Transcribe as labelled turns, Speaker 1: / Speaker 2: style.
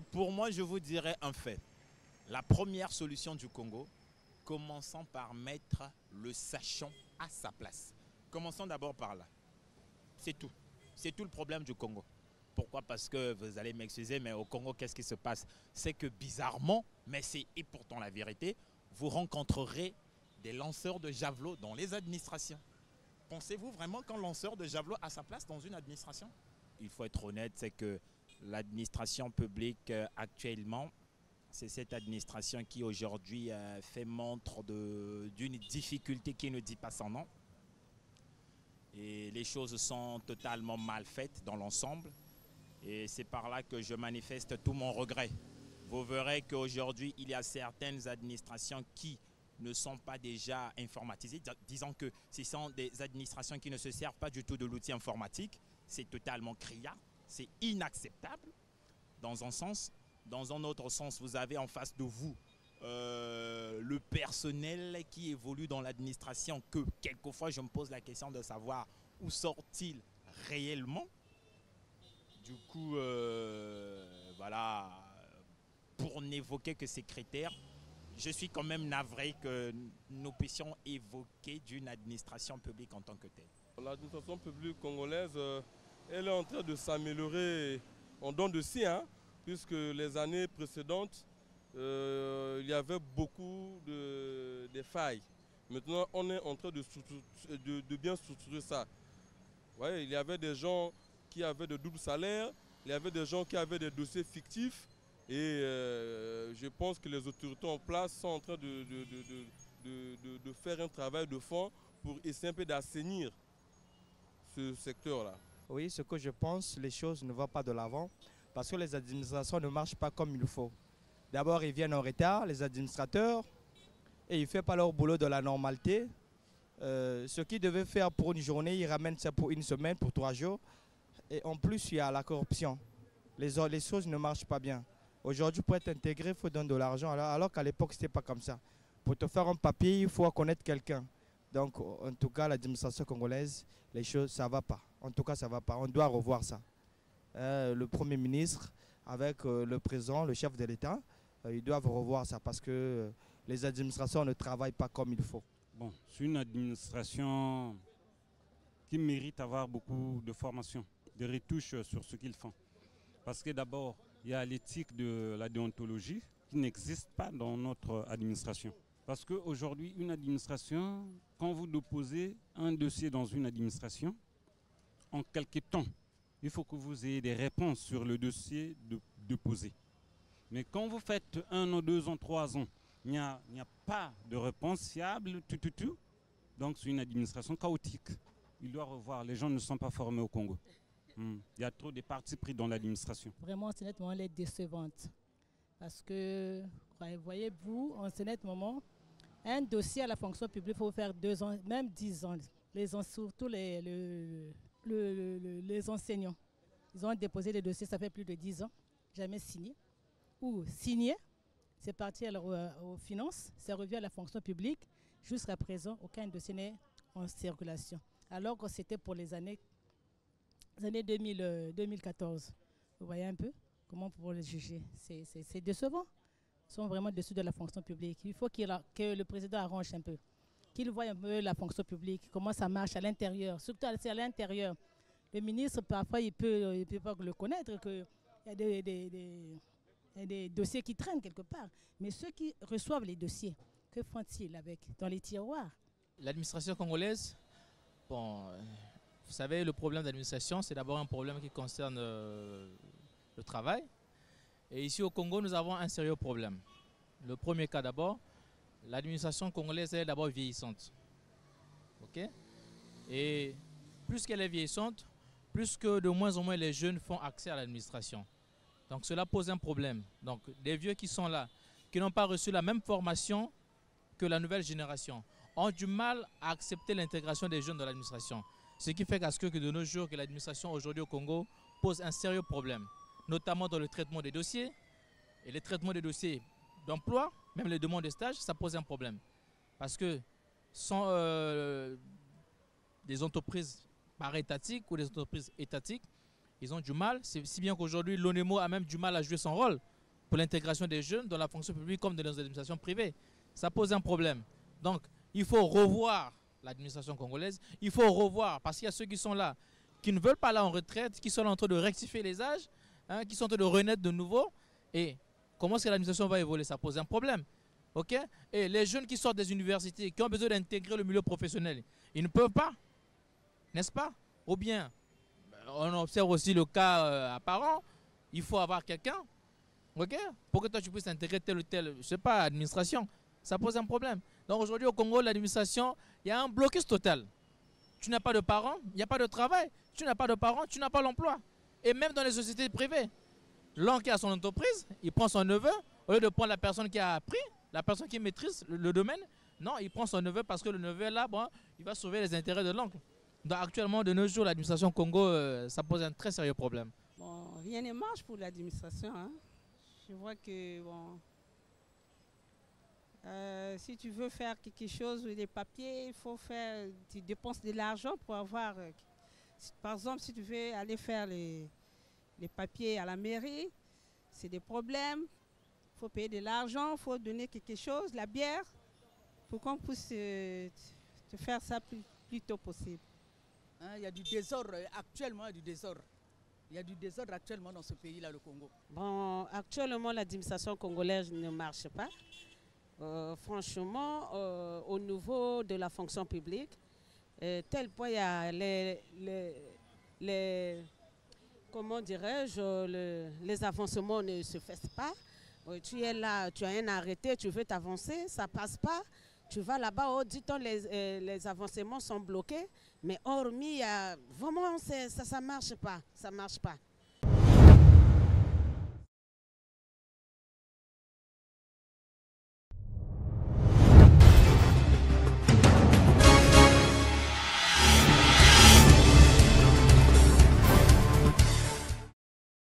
Speaker 1: Pour moi, je vous dirais un fait. La première solution du Congo, commençons par mettre le sachant à sa place. Commençons d'abord par là. C'est tout. C'est tout le problème du Congo. Pourquoi? Parce que vous allez m'excuser, mais au Congo, qu'est-ce qui se passe? C'est que bizarrement, mais c'est et pourtant la vérité, vous rencontrerez des lanceurs de javelot dans les administrations. Pensez-vous vraiment qu'un lanceur de javelot a sa place dans une administration? Il faut être honnête, c'est que l'administration publique actuellement, c'est cette administration qui aujourd'hui fait montre d'une difficulté qui ne dit pas son nom. Et les choses sont totalement mal faites dans l'ensemble. Et c'est par là que je manifeste tout mon regret. Vous verrez qu'aujourd'hui, il y a certaines administrations qui ne sont pas déjà informatisées. Disons que ce sont des administrations qui ne se servent pas du tout de l'outil informatique. C'est totalement criard, c'est inacceptable dans un sens. Dans un autre sens, vous avez en face de vous le personnel qui évolue dans l'administration que quelquefois je me pose la question de savoir où sort-il réellement. Du coup, voilà, pour n'évoquer que ces critères, je suis quand même navré que nous puissions évoquer d'une administration publique en tant que telle.
Speaker 2: L'administration publique congolaise, elle est en train de s'améliorer en dents de scie, hein, puisque les années précédentes, il y avait beaucoup de failles. Maintenant, on est en train de bien structurer ça. Ouais, il y avait des gens qui avaient de doubles salaires, il y avait des gens qui avaient des dossiers fictifs et je pense que les autorités en place sont en train de faire un travail de fond pour essayer un peu d'assainir ce secteur-là.
Speaker 3: Oui, ce que je pense, les choses ne vont pas de l'avant parce que les administrations ne marchent pas comme il faut. D'abord, ils viennent en retard, les administrateurs, et ils ne font pas leur boulot de la normalité. Ce qu'ils devaient faire pour une journée, ils ramènent ça pour une semaine, pour 3 jours. Et en plus, il y a la corruption. Les choses ne marchent pas bien. Aujourd'hui, pour être intégré, il faut donner de l'argent, alors qu'à l'époque, ce n'était pas comme ça. Pour te faire un papier, il faut connaître quelqu'un. Donc, en tout cas, l'administration congolaise, les choses, ça ne va pas. En tout cas, ça ne va pas. On doit revoir ça. Le Premier ministre, avec le président, le chef de l'État, ils doivent revoir ça parce que les administrations ne travaillent pas comme il faut.
Speaker 4: Bon, c'est une administration qui mérite d'avoir beaucoup de formation, de retouches sur ce qu'ils font. Parce que d'abord, il y a l'éthique de la déontologie qui n'existe pas dans notre administration. Parce qu'aujourd'hui, une administration, quand vous déposez un dossier dans une administration, en quelques temps, il faut que vous ayez des réponses sur le dossier déposé. Mais quand vous faites 1 an, 2 ans, 3 ans, il n'y a pas de réponse fiable, Donc c'est une administration chaotique. Il doit revoir, les gens ne sont pas formés au Congo. Il y a trop de partis pris dans l'administration.
Speaker 5: Vraiment, c'est nettement elle est décevante. Parce que, voyez-vous, en ce net moment, un dossier à la fonction publique, il faut faire 2 ans, même 10 ans. Surtout les enseignants. Ils ont déposé des dossiers, ça fait plus de 10 ans, jamais signé. Ou signé, c'est parti aux finances, c'est revenu à la fonction publique. Jusqu'à présent, aucun dossier n'est en circulation. Alors que c'était pour les années 2014. Vous voyez un peu comment pour les juger. C'est décevant. Ils sont vraiment déçus de la fonction publique. Il faut que le président arrange un peu. Qu'il voit un peu la fonction publique, comment ça marche à l'intérieur. Surtout à l'intérieur. Le ministre, parfois, il ne peut pas le connaître, qu'il y a des dossiers qui traînent quelque part. Mais ceux qui reçoivent les dossiers, que font-ils avec dans les tiroirs?
Speaker 6: L'administration congolaise, bon, vous savez, le problème d'administration, c'est d'abord un problème qui concerne le travail. Et ici au Congo, nous avons un sérieux problème. Le premier cas d'abord, l'administration congolaise est d'abord vieillissante. Okay? Et plus qu'elle est vieillissante, plus que de moins en moins les jeunes font accès à l'administration. Donc cela pose un problème. Donc des vieux qui sont là, qui n'ont pas reçu la même formation que la nouvelle génération, ont du mal à accepter l'intégration des jeunes dans l'administration. Ce qui fait que de nos jours, que l'administration aujourd'hui au Congo pose un sérieux problème, notamment dans le traitement des dossiers. Et le traitement des dossiers d'emploi, même les demandes de stage, ça pose un problème. Parce que sans des entreprises para-étatiques ou des entreprises étatiques, Ils ont du mal, si bien qu'aujourd'hui l'ONEMO a même du mal à jouer son rôle pour l'intégration des jeunes dans la fonction publique comme dans les administrations privées. Ça pose un problème. Donc, il faut revoir l'administration congolaise. Il faut revoir, parce qu'il y a ceux qui sont là, qui ne veulent pas aller en retraite, qui sont en train de rectifier les âges, hein, qui sont en train de renaître de nouveau. Et comment est-ce que l'administration va évoluer? Ça pose un problème. Okay? Et les jeunes qui sortent des universités, qui ont besoin d'intégrer le milieu professionnel, ils ne peuvent pas, n'est-ce pas? Ou bien, on observe aussi le cas apparent, il faut avoir quelqu'un, ok, pour que toi tu puisses intégrer telle ou telle, je sais pas, administration. Ça pose un problème. Donc aujourd'hui au Congo, l'administration, il y a un blocus total. Tu n'as pas de parents, il n'y a pas de travail. Tu n'as pas de parents, tu n'as pas l'emploi. Et même dans les sociétés privées, l'oncle qui a son entreprise, il prend son neveu, au lieu de prendre la personne qui a appris, la personne qui maîtrise le domaine, non, il prend son neveu parce que le neveu là, bon, il va sauver les intérêts de l'oncle. Donc actuellement, de nos jours, l'administration Congo, ça pose un très sérieux problème.
Speaker 7: Bon, rien ne marche pour l'administration. Hein. Je vois que, bon, si tu veux faire quelque chose ou des papiers, il faut faire, tu dépenses de l'argent pour avoir, par exemple, si tu veux aller faire les papiers à la mairie, c'est des problèmes. Il faut payer de l'argent, il faut donner quelque chose, la bière, pour qu'on puisse te faire ça plus tôt possible.
Speaker 8: Hein, il y a du désordre, actuellement il y a du désordre. Il y a du désordre actuellement dans ce pays-là, le Congo.
Speaker 7: Bon, actuellement l'administration congolaise ne marche pas. Franchement, au niveau de la fonction publique, tel point il y a comment dirais-je, les avancements ne se fassent pas. Tu es là, tu as un arrêté, tu veux t'avancer, ça ne passe pas. Tu vas là-bas, oh, dit-on, les avancements sont bloqués. Mais hormis, vraiment, ça ne marche pas. Ça marche pas.